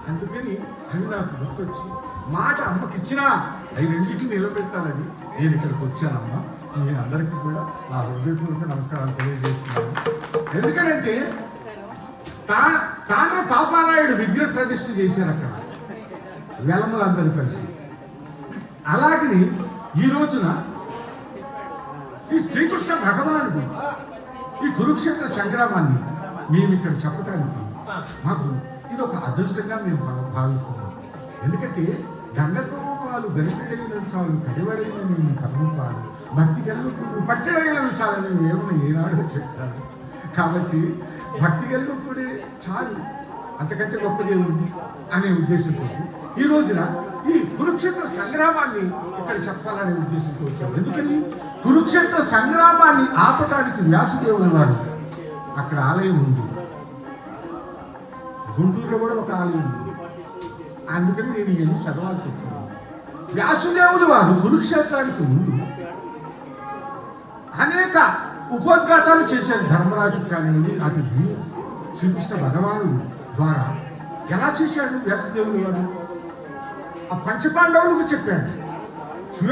అందుకని అది నాకు గుర్తొచ్చి మాట అమ్మకి ఇచ్చినా అవి రెండింటిని నిలబెట్టాలని నేను ఇక్కడికి వచ్చానమ్మా. మీ అందరికీ కూడా నా హృదయపూర్వక నమస్కారాలు తెలియజేస్తున్నాను. ఎందుకంటే తానే పాపారాయుడు విగ్రహ ప్రతిష్ఠ చేశారు అక్కడ వెలములందరూ కలిసి. అలాగని ఈ రోజున ఈ శ్రీకృష్ణ భగవానుడు ఈ కురుక్షేత్ర సంగ్రామాన్ని మేము ఇక్కడ చెప్పడానికి మాకు ఇది ఒక అదృష్టంగా మేము భావిస్తున్నాం. ఎందుకంటే గంగతో వాళ్ళు గరిటెడైన చాలు కడివడైన మేము కర్మపాలు భక్తి గెలుపుడు పట్టెడైన చాలని ఏమన్నా ఏనాడు చెప్తారు. కాబట్టి భక్తి గెలుపుడే చాలు, అంతకంటే గొప్ప దేవుడు అనే ఉద్దేశంతో ఈ రోజున ఈ కురుక్షేత్ర సంగ్రామాన్ని ఇక్కడ చెప్పాలనే ఉద్దేశంతో వచ్చాం. ఎందుకని కురుక్షేత్ర సంగ్రామాన్ని ఆపటానికి వ్యాసదేవుని వారు అక్కడ ఆలయం ఉంది. గుంటూరులో కూడా ఒక ఆలయం ఉంది. అందుకని నేను ఇవన్నీ చదవాల్సి వచ్చింది. వ్యాసదేవుడు వారు కురుక్షేత్రానికి ముందు అనేక ఉపోద్ఘాతాలు చేశారు. ధర్మరాజు కానివ్వండి, అటు శ్రీకృష్ణ భగవానుడు ద్వారా ఎలా చేశాడు వ్యాసదేవుడు వారు? ఆ పంచపాండవులకు చెప్పాడు.